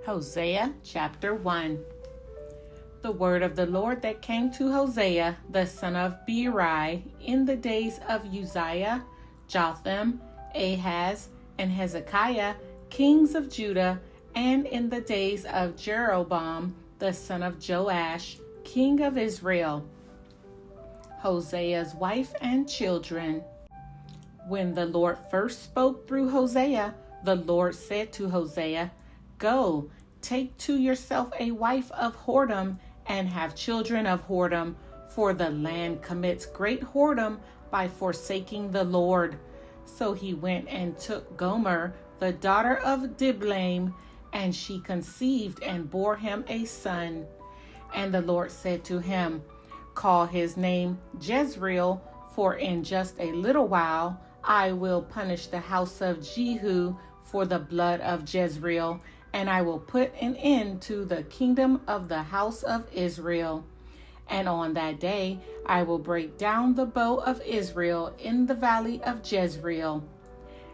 Hosea chapter 1. The word of the Lord that came to Hosea, the son of Beeri, in the days of Uzziah, Jotham, Ahaz, and Hezekiah, kings of Judah, and in the days of Jeroboam, the son of Joash, king of Israel. Hosea's wife and children. When the Lord first spoke through Hosea, the Lord said to Hosea, "Go, take to yourself a wife of whoredom, and have children of whoredom, for the land commits great whoredom by forsaking the Lord." So he went and took Gomer, the daughter of Diblaim, and she conceived and bore him a son. And the Lord said to him, "Call his name Jezreel, for in just a little while I will punish the house of Jehu for the blood of Jezreel, and I will put an end to the kingdom of the house of Israel. And on that day I will break down the bow of Israel in the valley of Jezreel."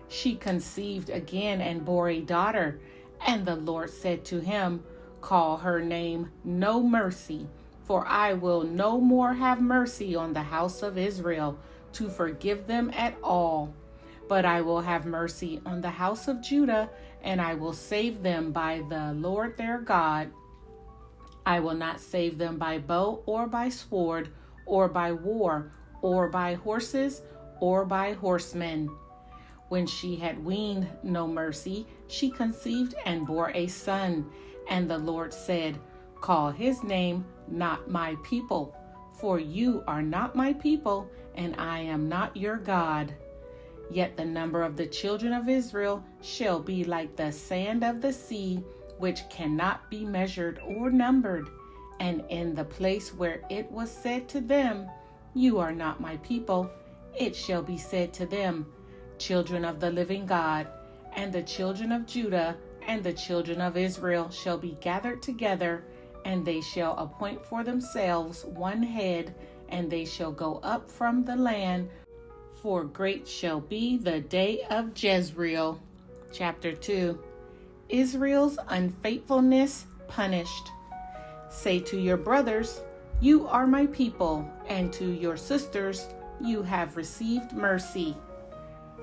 She conceived again and bore a daughter, and the Lord said to him, "Call her name No Mercy, for I will no more have mercy on the house of Israel to forgive them at all. But I will have mercy on the house of Judah, and I will save them by the Lord their God. I will not save them by bow or by sword or by war or by horses or by horsemen." When she had weaned No Mercy, she conceived and bore a son. And the Lord said, "Call his name Not My People, for you are not my people, and I am not your God. Yet the number of the children of Israel shall be like the sand of the sea, which cannot be measured or numbered. And in the place where it was said to them, 'You are not my people,' it shall be said to them, 'Children of the living God.' And the children of Judah and the children of Israel shall be gathered together, and they shall appoint for themselves one head, and they shall go up from the land, for great shall be the day of Jezreel." Chapter 2. Israel's unfaithfulness punished. Say to your brothers, "You are my people," and to your sisters, "You have received mercy."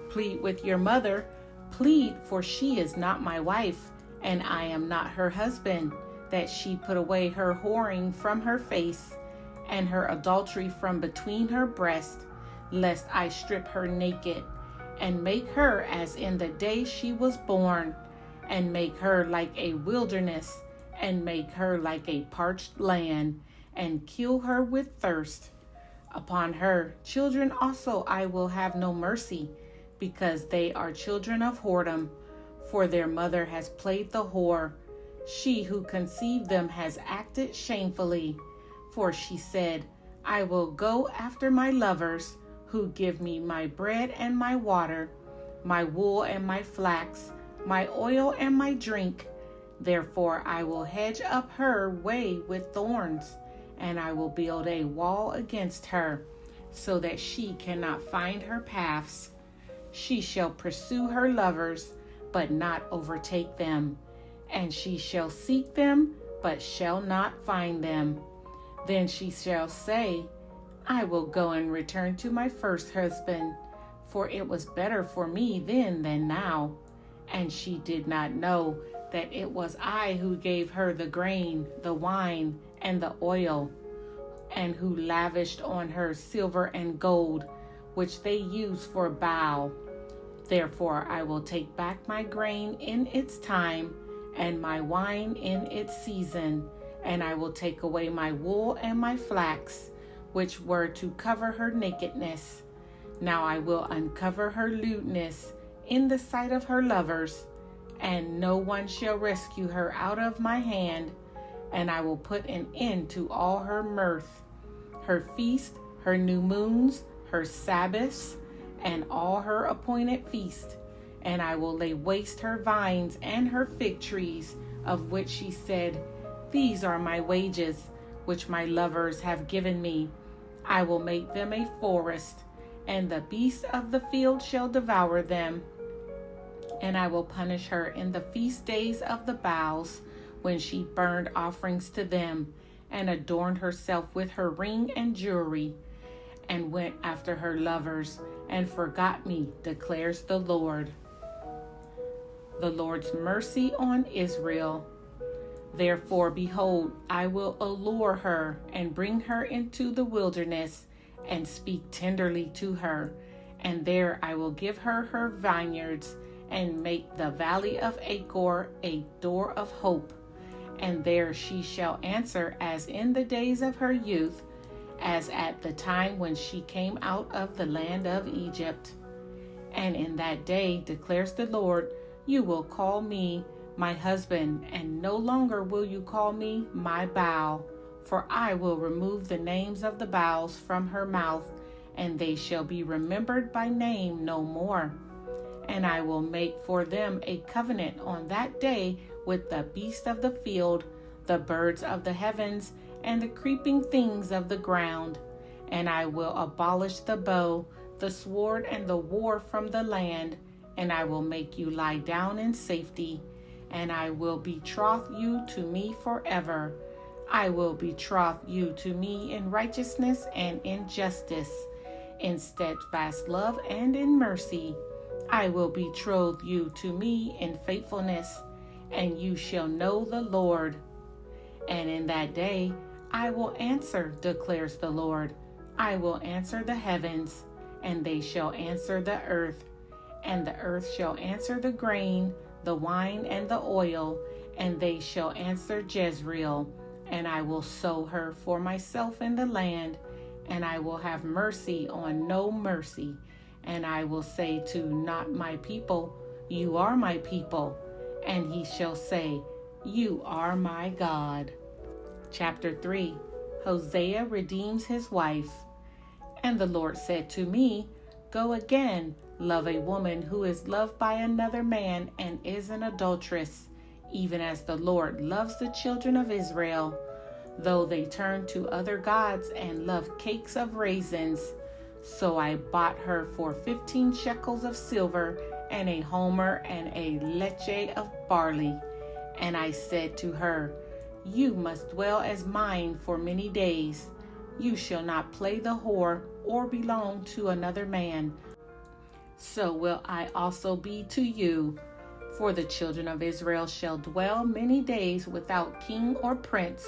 Plead with your mother, plead, for she is not my wife, and I am not her husband, that she put away her whoring from her face, and her adultery from between her breasts, lest I strip her naked, and make her as in the day she was born, and make her like a wilderness, and make her like a parched land, and kill her with thirst. Upon her children also I will have no mercy, because they are children of whoredom, for their mother has played the whore. She who conceived them has acted shamefully, for she said, "I will go after my lovers, who give me my bread and my water, my wool and my flax, my oil and my drink. Therefore I will hedge up her way with thorns, and I will build a wall against her, so that she cannot find her paths. She shall pursue her lovers, but not overtake them, and she shall seek them, but shall not find them. Then she shall say, 'I will go and return to my first husband, for it was better for me then than now.' And she did not know that it was I who gave her the grain, the wine, and the oil, and who lavished on her silver and gold, which they use for Baal. Therefore I will take back my grain in its time, and my wine in its season, and I will take away my wool and my flax, which were to cover her nakedness. Now I will uncover her lewdness in the sight of her lovers, and no one shall rescue her out of my hand. And I will put an end to all her mirth, her feast, her new moons, her Sabbaths, and all her appointed feasts. And I will lay waste her vines and her fig trees, of which she said, 'These are my wages, which my lovers have given me.' I will make them a forest, and the beasts of the field shall devour them. And I will punish her in the feast days of the boughs, when she burned offerings to them, and adorned herself with her ring and jewelry, and went after her lovers, and forgot me, declares the Lord. The Lord's mercy on Israel. Therefore, behold, I will allure her, and bring her into the wilderness, and speak tenderly to her. And there I will give her her vineyards, and make the valley of Achor a door of hope. And there she shall answer as in the days of her youth, as at the time when she came out of the land of Egypt. And in that day, declares the Lord, you will call me my husband, and no longer will you call me my bow. For I will remove the names of the bows from her mouth, and they shall be remembered by name no more. And I will make for them a covenant on that day with the beasts of the field, the birds of the heavens, and the creeping things of the ground. And I will abolish the bow, the sword, and the war from the land, and I will make you lie down in safety, and I will betroth you to me forever. I will betroth you to me in righteousness and in justice, in steadfast love and in mercy. I will betroth you to me in faithfulness, and you shall know the Lord. And in that day I will answer, declares the Lord. I will answer the heavens, and they shall answer the earth, and the earth shall answer the grain, the wine, and the oil, and they shall answer Jezreel. And I will sow her for myself in the land, and I will have mercy on no mercy. And I will say to not my people, you are my people. And he shall say, you are my God. Chapter 3. Hosea redeems his wife. And the Lord said to me, go again, love a woman who is loved by another man and is an adulteress, even as the Lord loves the children of Israel, though they turn to other gods and love cakes of raisins. So I bought her for 15 shekels of silver, and a homer and a leche of barley. And I said to her, you must dwell as mine for many days. You shall not play the whore or belong to another man. So will I also be to you. For the children of Israel shall dwell many days without king or prince,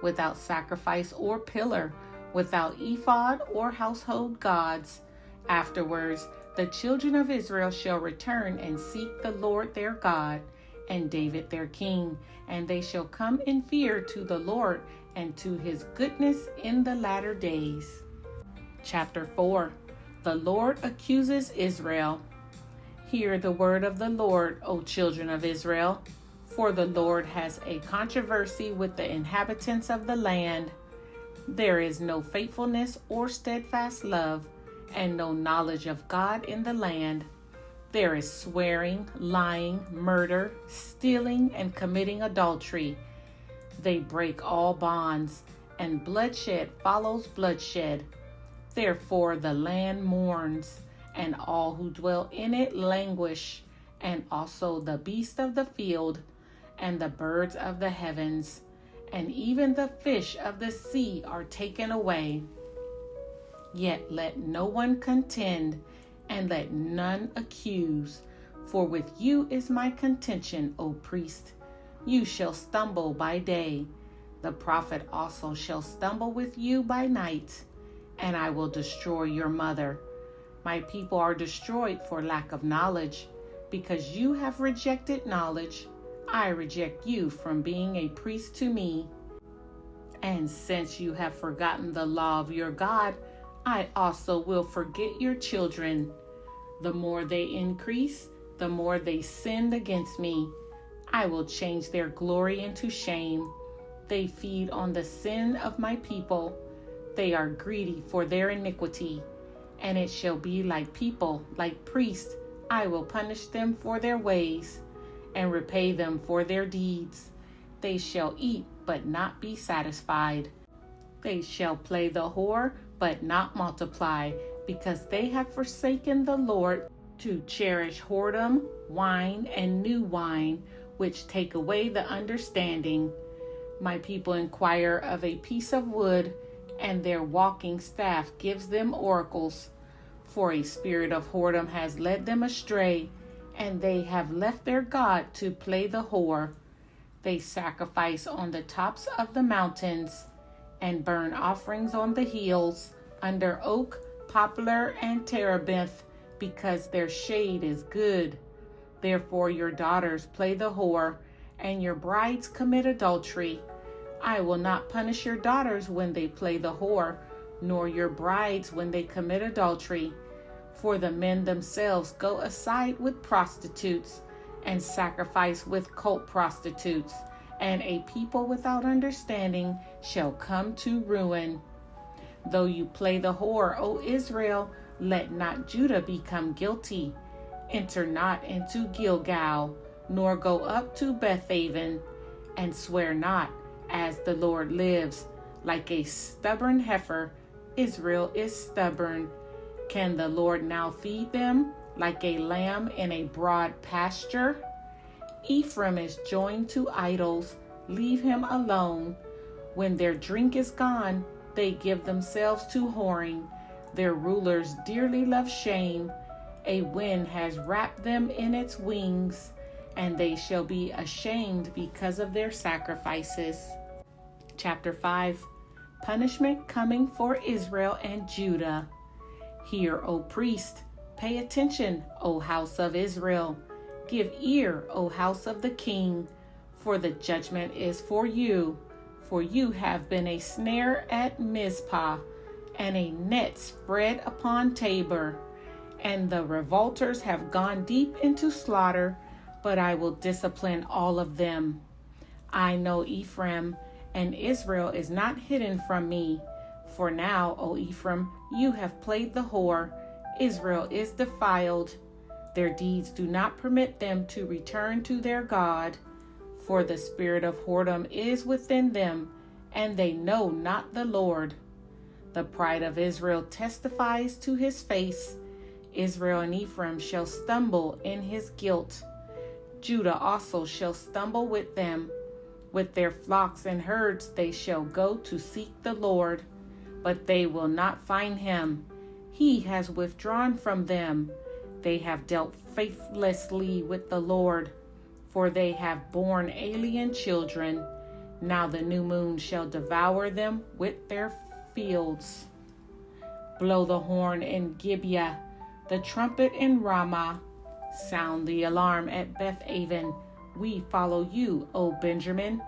without sacrifice or pillar, without ephod or household gods. Afterwards, the children of Israel shall return and seek the Lord their God, and David their king, and they shall come in fear to the Lord and to his goodness in the latter days. Chapter 4. The Lord accuses Israel. Hear the word of the Lord, O children of Israel. For the Lord has a controversy with the inhabitants of the land. There is no faithfulness or steadfast love, and no knowledge of God in the land. There is swearing, lying, murder, stealing, and committing adultery. They break all bonds, and bloodshed follows bloodshed. Therefore the land mourns, and all who dwell in it languish, and also the beasts of the field, and the birds of the heavens, and even the fish of the sea are taken away. Yet let no one contend, and let none accuse. For with you is my contention, O priest. You shall stumble by day. The prophet also shall stumble with you by night, and I will destroy your mother. My people are destroyed for lack of knowledge. Because you have rejected knowledge, I reject you from being a priest to me. And since you have forgotten the law of your God, I also will forget your children. The more they increase, the more they sinned against me. I will change their glory into shame. They feed on the sin of my people. They are greedy for their iniquity. And it shall be like people, like priests. I will punish them for their ways, and repay them for their deeds. They shall eat, but not be satisfied. They shall play the whore, but not multiply, because they have forsaken the Lord to cherish whoredom, wine, and new wine, which take away the understanding. My people inquire of a piece of wood, and their walking staff gives them oracles. For a spirit of whoredom has led them astray, and they have left their God to play the whore. They sacrifice on the tops of the mountains, and burn offerings on the hills, under oak, poplar, and terebinth, because their shade is good. Therefore your daughters play the whore, and your brides commit adultery. I will not punish your daughters when they play the whore, nor your brides when they commit adultery. For the men themselves go aside with prostitutes, and sacrifice with cult prostitutes, and a people without understanding shall come to ruin. Though you play the whore, O Israel, let not Judah become guilty. Enter not into Gilgal, nor go up to Bethaven, and swear not, as the Lord lives. Like a stubborn heifer, Israel is stubborn. Can the Lord now feed them, like a lamb in a broad pasture? Ephraim is joined to idols. Leave him alone. When their drink is gone, they give themselves to whoring. Their rulers dearly love shame. A wind has wrapped them in its wings, and they shall be ashamed because of their sacrifices. Chapter 5. Punishment coming for Israel and Judah. Hear, O priest, pay attention, O house of Israel. Give ear, O house of the king, for the judgment is for you. For you have been a snare at Mizpah, and a net spread upon Tabor. And the revolters have gone deep into slaughter, but I will discipline all of them. I know Ephraim, and Israel is not hidden from me. For now, O Ephraim, you have played the whore. Israel is defiled. Their deeds do not permit them to return to their God. For the spirit of whoredom is within them, and they know not the Lord. The pride of Israel testifies to his face. Israel and Ephraim shall stumble in his guilt. Judah also shall stumble with them. With their flocks and herds they shall go to seek the Lord, but they will not find him. He has withdrawn from them. They have dealt faithlessly with the Lord, for they have borne alien children. Now the new moon shall devour them with their fields. Blow the horn in Gibeah, the trumpet in Ramah. Sound the alarm at Bethaven. We follow you, O Benjamin.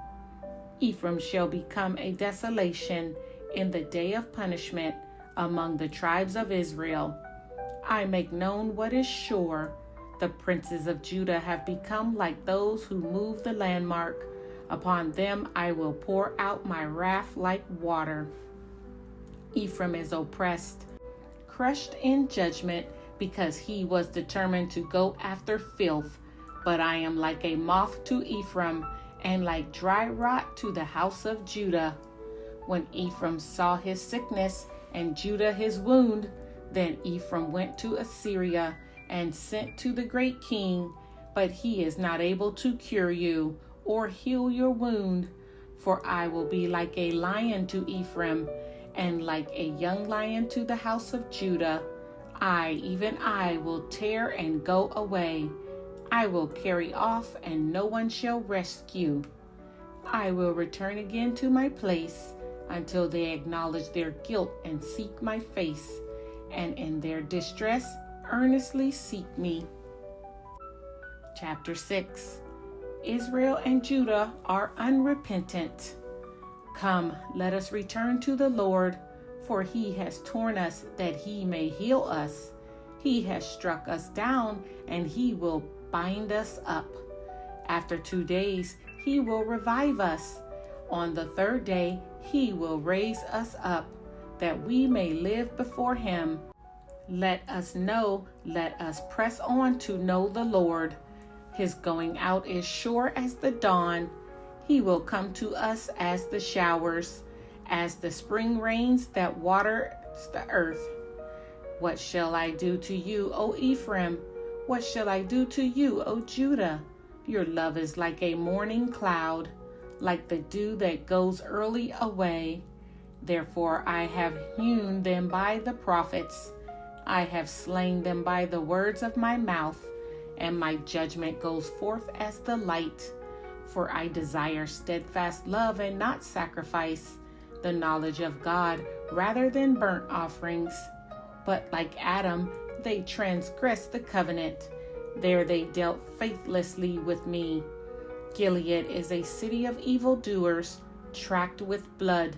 Ephraim shall become a desolation in the day of punishment among the tribes of Israel. I make known what is sure. The princes of Judah have become like those who move the landmark. Upon them I will pour out my wrath like water. Ephraim is oppressed, crushed in judgment, because he was determined to go after filth. But I am like a moth to Ephraim, and like dry rot to the house of Judah. When Ephraim saw his sickness, and Judah his wound, then Ephraim went to Assyria, and sent to the great king. But he is not able to cure you, or heal your wound. For I will be like a lion to Ephraim, and like a young lion to the house of Judah. I, even I, will tear and go away. I will carry off, and no one shall rescue. I will return again to my place, until they acknowledge their guilt and seek my face, and in their distress earnestly seek me. Chapter 6. Israel and Judah are unrepentant. Come, let us return to the Lord, for he has torn us that he may heal us. He has struck us down, and he will bind us up. After 2 days, he will revive us. On the 3rd day, he will raise us up, that we may live before him. Let us press on to know the Lord. His going out is sure as the dawn. He will come to us as the showers, as the spring rains that waters the earth. What shall I do to you, O Ephraim? What shall I do to you, O Judah? Your love is like a morning cloud, like the dew that goes early away. Therefore I have hewn them by the prophets. I have slain them by the words of my mouth, and my judgment goes forth as the light. For I desire steadfast love and not sacrifice, the knowledge of God rather than burnt offerings. But like Adam, they transgressed the covenant. There they dealt faithlessly with me. Gilead is a city of evildoers, tracked with blood.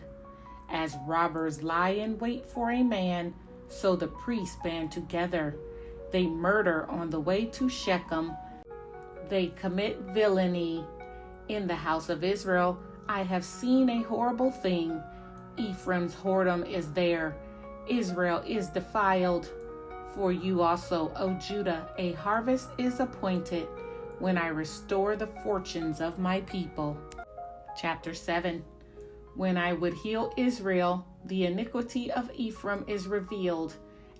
As robbers lie in wait for a man, so the priests band together. They murder on the way to Shechem. They commit villainy. In the house of Israel, I have seen a horrible thing. Ephraim's whoredom is there. Israel is defiled. For you also, O Judah, a harvest is appointed when I restore the fortunes of my people. Chapter 7. When I would heal Israel, the iniquity of Ephraim is revealed,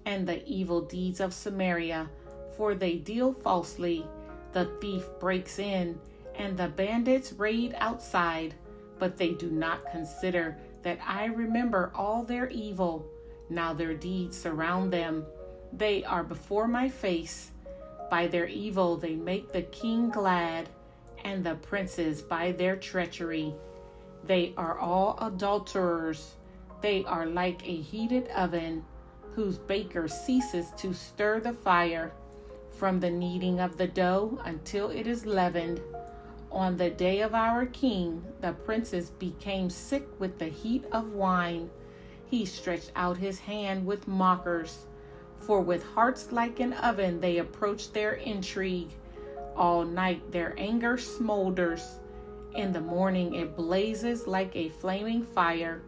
and the evil deeds of Samaria, for they deal falsely. The thief breaks in, and the bandits raid outside, but they do not consider that I remember all their evil. Now their deeds surround them. They are before my face. By their evil they make the king glad, and the princes by their treachery. They are all adulterers. They are like a heated oven, whose baker ceases to stir the fire, from the kneading of the dough until it is leavened. On the day of our king, the princes became sick with the heat of wine. He stretched out his hand with mockers. For with hearts like an oven they approach their intrigue. All night their anger smolders. In the morning it blazes like a flaming fire.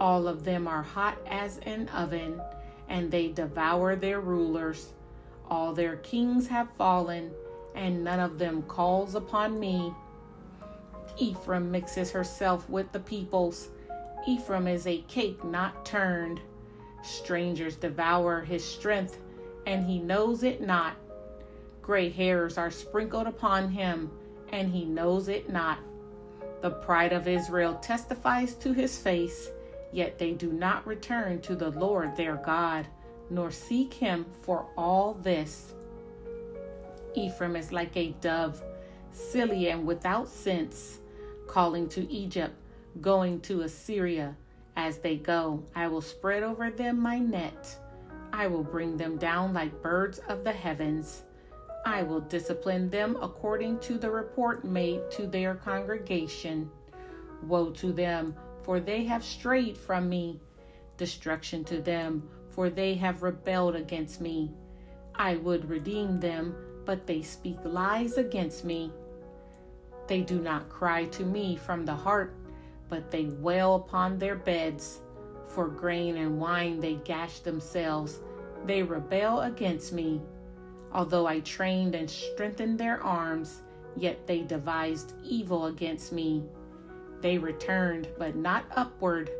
All of them are hot as an oven, and they devour their rulers. All their kings have fallen, and none of them calls upon me. Ephraim mixes herself with the peoples. Ephraim is a cake not turned. Strangers devour his strength, and he knows it not. Gray hairs are sprinkled upon him, and he knows it not. The pride of Israel testifies to his face, yet they do not return to the Lord their God, nor seek him for all this. Ephraim is like a dove, silly and without sense, calling to Egypt, going to Assyria. As they go, I will spread over them my net. I will bring them down like birds of the heavens. I will discipline them according to the report made to their congregation. Woe to them, for they have strayed from me. Destruction to them, for they have rebelled against me. I would redeem them, but they speak lies against me. They do not cry to me from the heart, but they wail upon their beds. For grain and wine they gash themselves. They rebel against me. Although I trained and strengthened their arms, yet they devised evil against me. They returned, but not upward.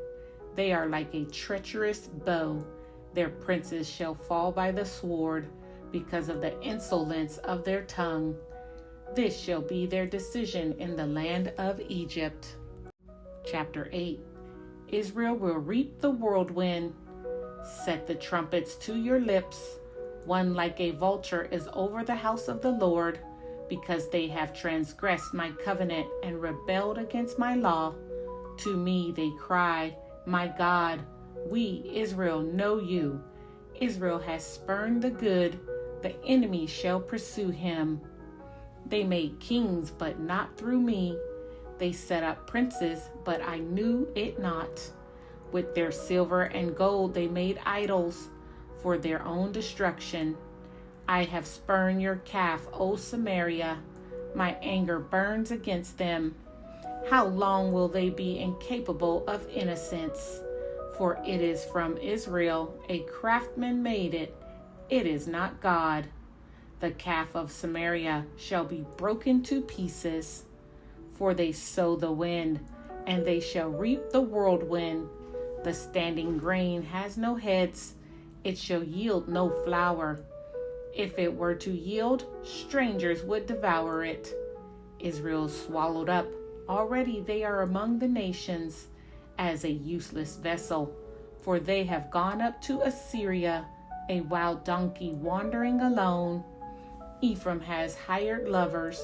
They are like a treacherous bow. Their princes shall fall by the sword, because of the insolence of their tongue. This shall be their decision in the land of Egypt. Chapter 8. Israel will reap the whirlwind. Set the trumpets to your lips. One like a vulture is over the house of the Lord, because they have transgressed my covenant and rebelled against my law. To me they cry, my God, we, Israel, know you. Israel has spurned the good. The enemy shall pursue him. They made kings, but not through me. They set up princes, but I knew it not. With their silver and gold they made idols for their own destruction. I have spurned your calf, O Samaria. My anger burns against them. How long will they be incapable of innocence? For it is from Israel, a craftsman made it. It is not God. The calf of Samaria shall be broken to pieces. For they sow the wind, and they shall reap the whirlwind. The standing grain has no heads. It shall yield no flour. If it were to yield, strangers would devour it. Israel swallowed up. Already they are among the nations as a useless vessel, for they have gone up to Assyria, a wild donkey wandering alone. Ephraim has hired lovers,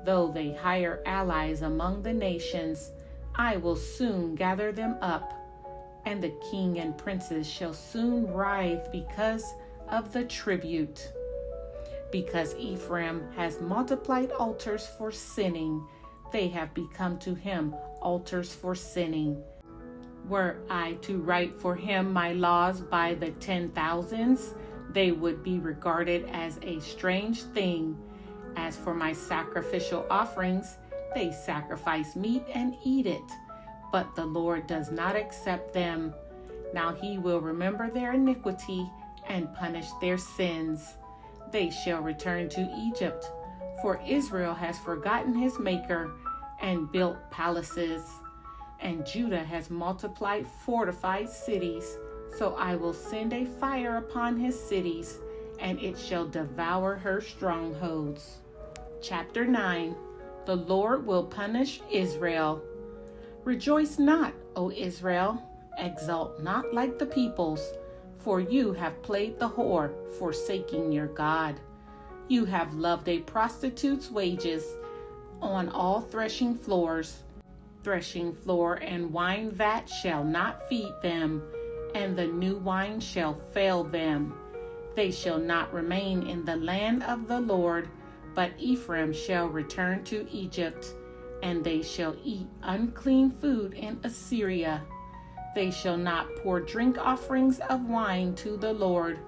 though they hire allies among the nations. I will soon gather them up, and the king and princes shall soon writhe because of the tribute. Because Ephraim has multiplied altars for sinning, they have become to him altars for sinning. Were I to write for him my laws by the 10,000s, they would be regarded as a strange thing. As for my sacrificial offerings, they sacrifice meat and eat it, but the Lord does not accept them. Now he will remember their iniquity and punish their sins. They shall return to Egypt, for Israel has forgotten his maker and built palaces, and Judah has multiplied fortified cities. So I will send a fire upon his cities, and it shall devour her strongholds. Chapter 9. The Lord will punish Israel. Rejoice not, O Israel, exult not like the peoples, for you have played the whore, forsaking your God. You have loved a prostitute's wages on all threshing floors. Threshing floor and wine vat shall not feed them, and the new wine shall fail them. They shall not remain in the land of the Lord, but Ephraim shall return to Egypt, and they shall eat unclean food in Assyria. They shall not pour drink offerings of wine to the Lord,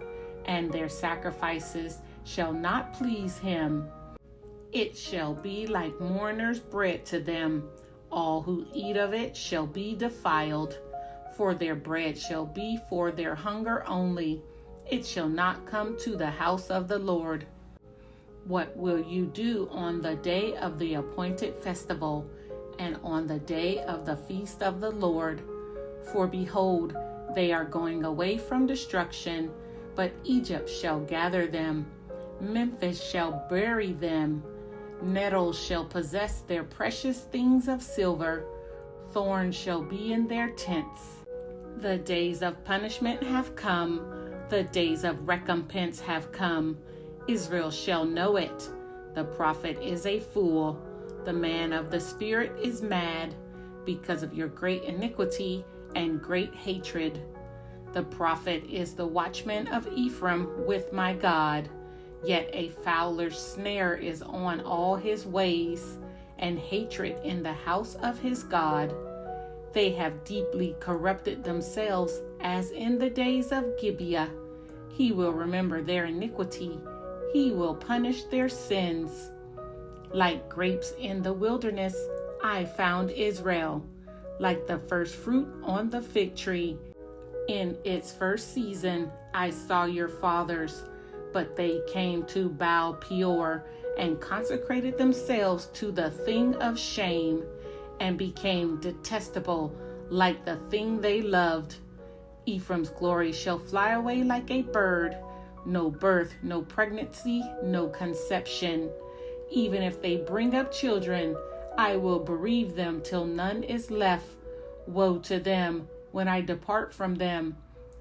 and their sacrifices shall not please him. It shall be like mourners' bread to them. All who eat of it shall be defiled, for their bread shall be for their hunger only. It shall not come to the house of the Lord. What will you do on the day of the appointed festival, and on the day of the feast of the Lord? For behold, they are going away from destruction, but Egypt shall gather them. Memphis shall bury them. Nettles shall possess their precious things of silver. Thorns shall be in their tents. The days of punishment have come. The days of recompense have come. Israel shall know it. The prophet is a fool. The man of the spirit is mad, because of your great iniquity and great hatred. The prophet is the watchman of Ephraim with my God. Yet a fowler's snare is on all his ways, and hatred in the house of his God. They have deeply corrupted themselves, as in the days of Gibeah. He will remember their iniquity. He will punish their sins. Like grapes in the wilderness, I found Israel, like the first fruit on the fig tree. In its first season, I saw your fathers, but they came to Baal Peor and consecrated themselves to the thing of shame, and became detestable like the thing they loved. Ephraim's glory shall fly away like a bird. No birth, no pregnancy, no conception. Even if they bring up children, I will bereave them till none is left. Woe to them when I depart from them.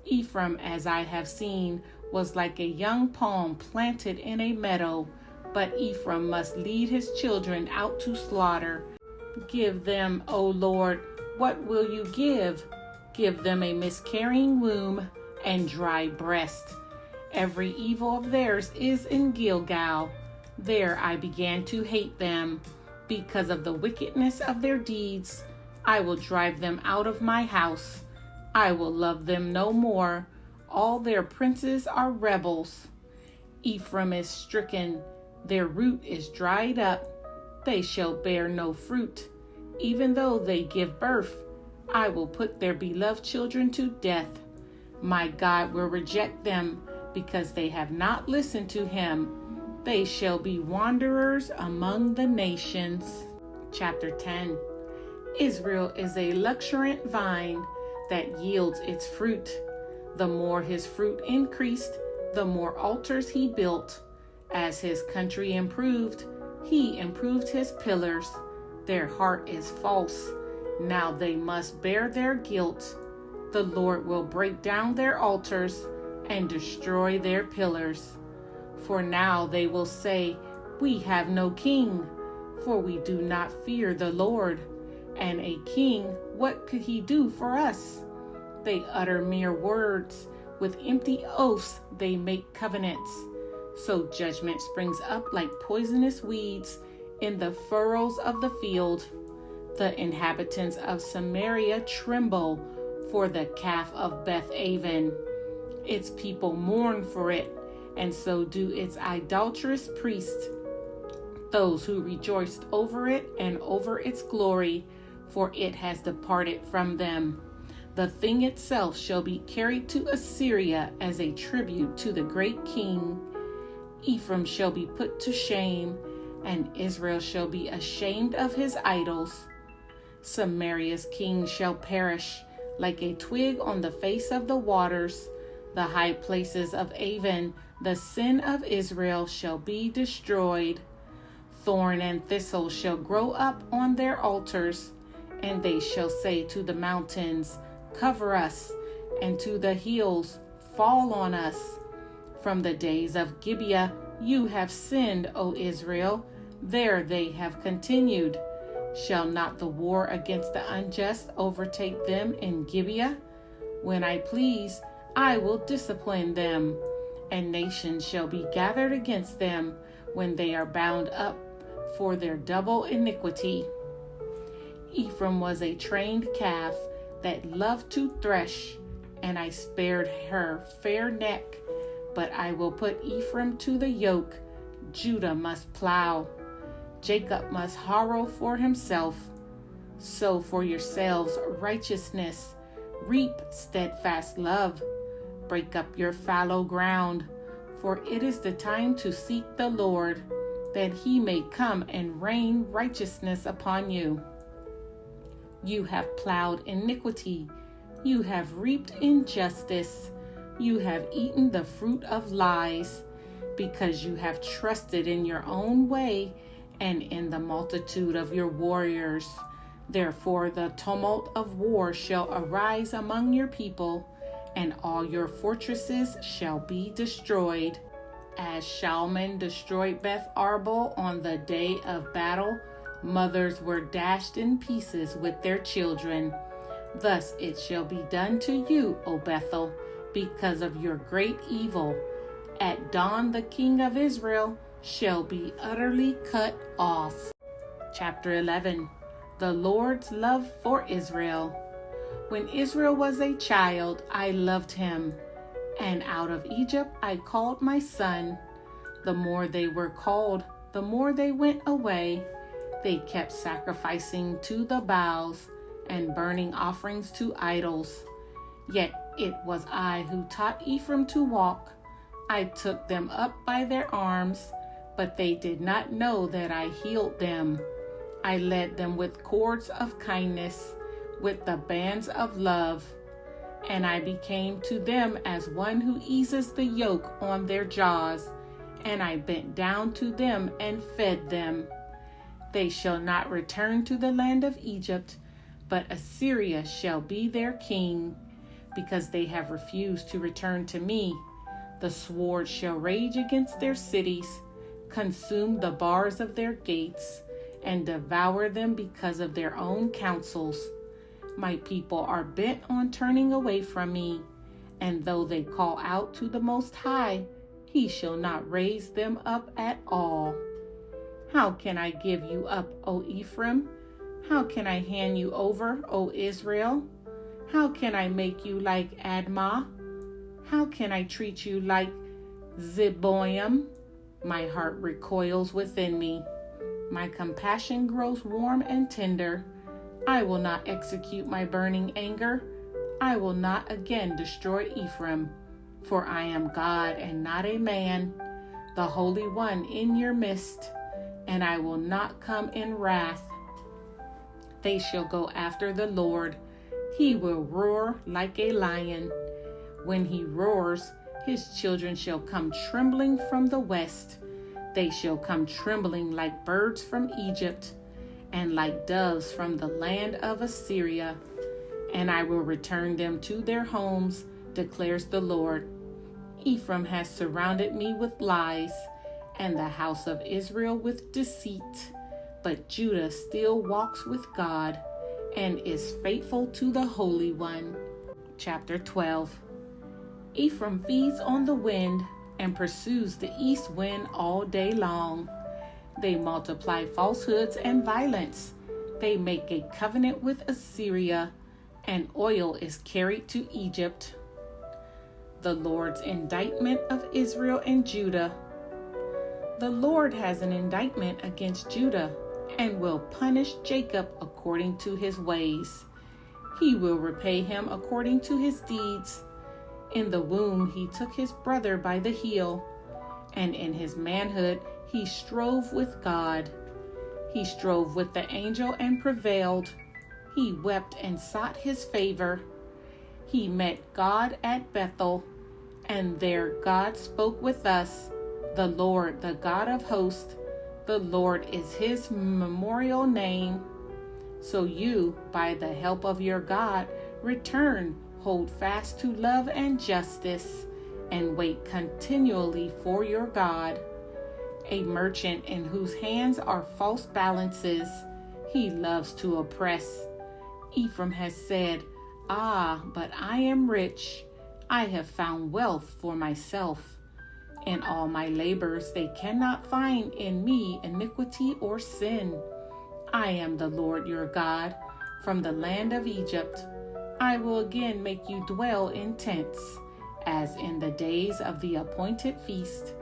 Ephraim, as I have seen, was like a young palm planted in a meadow, but Ephraim must lead his children out to slaughter. Give them, O Lord, what will you give? Give them a miscarrying womb and dry breast. Every evil of theirs is in Gilgal. There I began to hate them. Because of the wickedness of their deeds, I will drive them out of my house. I will love them no more. All their princes are rebels. Ephraim is stricken. Their root is dried up. They shall bear no fruit. Even though they give birth, I will put their beloved children to death. My God will reject them, because they have not listened to him. They shall be wanderers among the nations. Chapter 10. Israel is a luxuriant vine that yields its fruit. The more his fruit increased, the more altars he built. As his country improved, He improved his pillars. Their heart is false. Now they must bear their guilt. The Lord will break down their altars and destroy their pillars. For now they will say, we have no king, for we do not fear the Lord. And a king, what could he do for us? They utter mere words. With empty oaths they make covenants. So judgment springs up like poisonous weeds in the furrows of the field. The inhabitants of Samaria tremble for the calf of Beth-aven. Its people mourn for it, and so do its idolatrous priests, those who rejoiced over it and over its glory, for it has departed from them. The thing itself shall be carried to Assyria as a tribute to the great king. Ephraim shall be put to shame, and Israel shall be ashamed of his idols. Samaria's king shall perish like a twig on the face of the waters. The high places of Avon, the sin of Israel, shall be destroyed. Thorn and thistle shall grow up on their altars, and they shall say to the mountains, cover us, and to the hills, fall on us. From the days of Gibeah you have sinned, O Israel. There they have continued. Shall not the war against the unjust overtake them in Gibeah? When I please, I will discipline them, and nations shall be gathered against them when they are bound up for their double iniquity. Ephraim was a trained calf that loved to thresh, and I spared her fair neck. But I will put Ephraim to the yoke. Judah must plow. Jacob must harrow for himself. Sow for yourselves righteousness. Reap steadfast love. Break up your fallow ground, for it is the time to seek the Lord, that he may come and rain righteousness upon you. You have plowed iniquity. You have reaped injustice. You have eaten the fruit of lies, because you have trusted in your own way and in the multitude of your warriors. Therefore the tumult of war shall arise among your people, and all your fortresses shall be destroyed. As Shalman destroyed Beth Arbel on the day of battle, mothers were dashed in pieces with their children. Thus it shall be done to you, O Bethel, because of your great evil. At dawn the king of Israel shall be utterly cut off. Chapter 11. The Lord's love for Israel. When Israel was a child, I loved him, and out of Egypt I called my son. The more they were called, the more they went away. They kept sacrificing to the Baals and burning offerings to idols. Yet it was I who taught Ephraim to walk. I took them up by their arms, but they did not know that I healed them. I led them with cords of kindness, with the bands of love, and I became to them as one who eases the yoke on their jaws, and I bent down to them and fed them. They shall not return to the land of Egypt, but Assyria shall be their king, because they have refused to return to me. The sword shall rage against their cities, consume the bars of their gates, and devour them because of their own counsels. My people are bent on turning away from me, and though they call out to the Most High, he shall not raise them up at all. How can I give you up, O Ephraim? How can I hand you over, O Israel? How can I make you like Admah? How can I treat you like Zeboim? My heart recoils within me. My compassion grows warm and tender. I will not execute my burning anger. I will not again destroy Ephraim, for I am God and not a man, the Holy One in your midst, and I will not come in wrath. They shall go after the Lord. He will roar like a lion. When he roars, his children shall come trembling from the west. They shall come trembling like birds from Egypt, and like doves from the land of Assyria. And I will return them to their homes, declares the Lord. Ephraim has surrounded me with lies, and the house of Israel with deceit. But Judah still walks with God, and is faithful to the Holy One. Chapter 12. Ephraim feeds on the wind, and pursues the east wind all day long. They multiply falsehoods and violence. They make a covenant with Assyria, and oil is carried to Egypt. The Lord's indictment of Israel and Judah. The Lord has an indictment against Judah, and will punish Jacob according to his ways. He will repay him according to his deeds. In the womb he took his brother by the heel, and in his manhood he strove with God. He strove with the angel and prevailed. He wept and sought his favor. He met God at Bethel, and there God spoke with us. The Lord, the God of hosts, the Lord is his memorial name. So you, by the help of your God, return, hold fast to love and justice, and wait continually for your God. A merchant in whose hands are false balances, he loves to oppress. Ephraim has said, "Ah, but I am rich. I have found wealth for myself. In all my labors they cannot find in me iniquity or sin. I am the Lord your God, from the land of Egypt. I will again make you dwell in tents, as in the days of the appointed feast.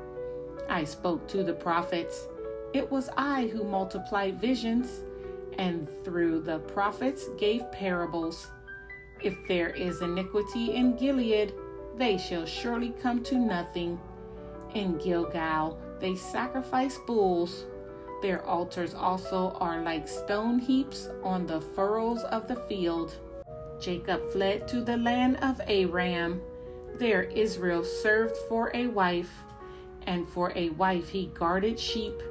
I spoke to the prophets. It was I who multiplied visions, and through the prophets gave parables. If there is iniquity in Gilead, they shall surely come to nothing. In Gilgal they sacrifice bulls. Their altars also are like stone heaps on the furrows of the field. Jacob fled to the land of Aram. There Israel served for a wife, and for a wife he guarded sheep.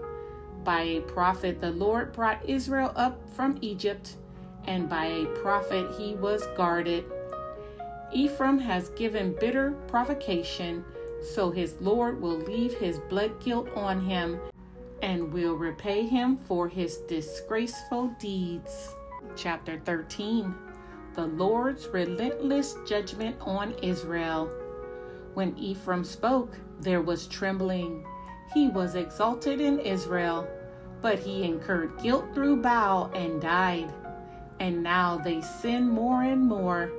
By a prophet the Lord brought Israel up from Egypt, and by a prophet he was guarded. Ephraim has given bitter provocation, so his Lord will leave his blood guilt on him, and will repay him for his disgraceful deeds. Chapter 13. The Lord's relentless judgment on Israel. When Ephraim spoke, there was trembling. He was exalted in Israel, but he incurred guilt through Baal and died. And now they sin more and more,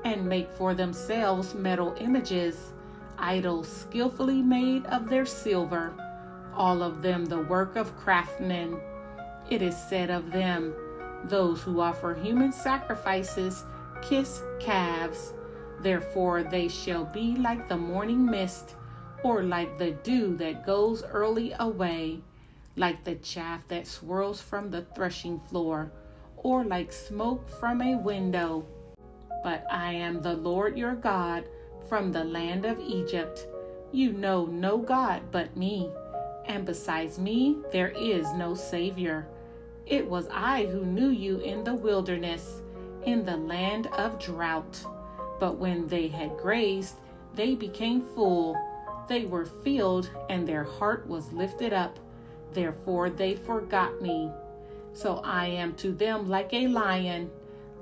and make for themselves metal images, idols skillfully made of their silver, all of them the work of craftsmen. It is said of them, those who offer human sacrifices kiss calves. Therefore they shall be like the morning mist, or like the dew that goes early away, like the chaff that swirls from the threshing floor, or like smoke from a window. But I am the Lord your God, from the land of Egypt. You know no God but me, and besides me there is no Savior. It was I who knew you in the wilderness, in the land of drought. But when they had grazed, they became full. They were filled, and their heart was lifted up. Therefore they forgot me. So I am to them like a lion.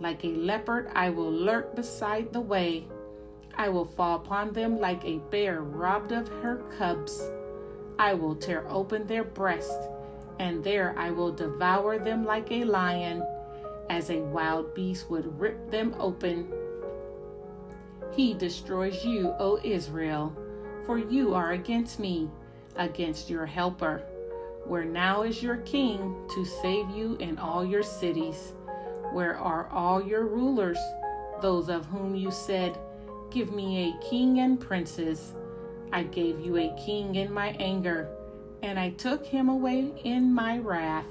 Like a leopard I will lurk beside the way. I will fall upon them like a bear robbed of her cubs. I will tear open their breast, and there I will devour them like a lion, as a wild beast would rip them open. He destroys you, O Israel, for you are against me, against your helper. Where now is your king to save you in all your cities? Where are all your rulers, those of whom you said, "Give me a king and princes"? I gave you a king in my anger, and I took him away in my wrath.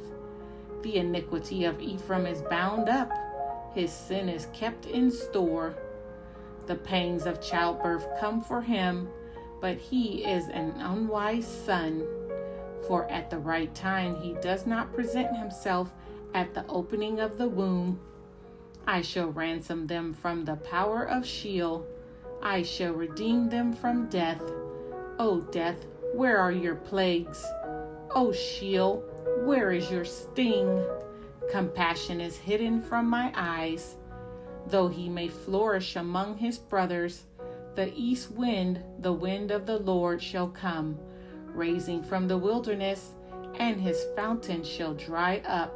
The iniquity of Ephraim is bound up, his sin is kept in store. The pangs of childbirth come for him, but he is an unwise son. For at the right time he does not present himself at the opening of the womb. I shall ransom them from the power of Sheol. I shall redeem them from death. O death, where are your plagues? O Sheol, where is your sting? Compassion is hidden from my eyes. Though he may flourish among his brothers, the east wind, the wind of the Lord, shall come, raising from the wilderness, and his fountain shall dry up.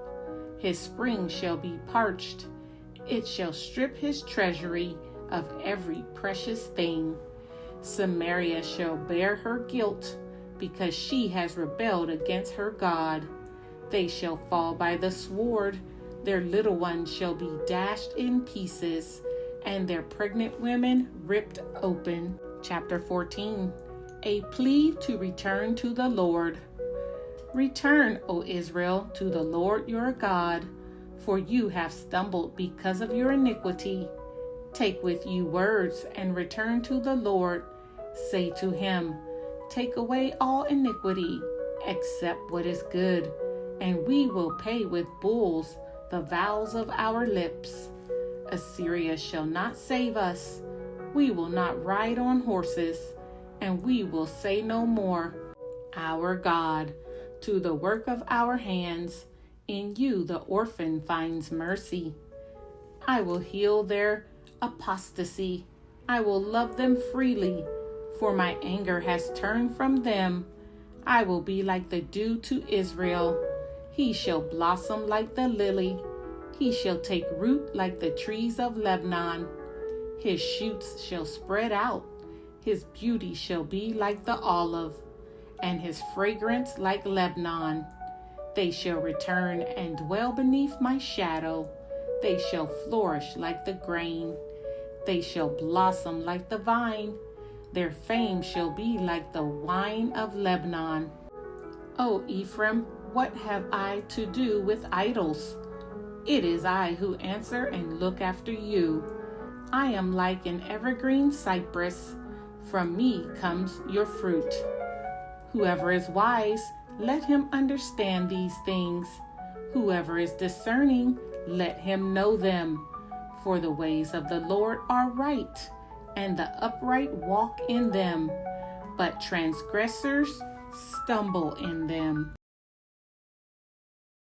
His spring shall be parched. It shall strip his treasury of every precious thing. Samaria shall bear her guilt, because she has rebelled against her God. They shall fall by the sword. Their little ones shall be dashed in pieces, and their pregnant women ripped open. Chapter 14. A plea to return to the Lord. Return, O Israel, to the Lord your God, for you have stumbled because of your iniquity. Take with you words and return to the Lord. Say to him, take away all iniquity, except what is good, and we will pay with bulls the vows of our lips. Assyria shall not save us. We will not ride on horses, and we will say no more, our God, to the work of our hands. In you the orphan finds mercy. I will heal their apostasy. I will love them freely, for my anger has turned from them. I will be like the dew to Israel. He shall blossom like the lily. He shall take root like the trees of Lebanon. His shoots shall spread out. His beauty shall be like the olive, and his fragrance like Lebanon. They shall return and dwell beneath my shadow. They shall flourish like the grain. They shall blossom like the vine. Their fame shall be like the wine of Lebanon. O Ephraim, what have I to do with idols? It is I who answer and look after you. I am like an evergreen cypress. From me comes your fruit. Whoever is wise, let him understand these things. Whoever is discerning, let him know them. For the ways of the Lord are right, and the upright walk in them, but transgressors stumble in them.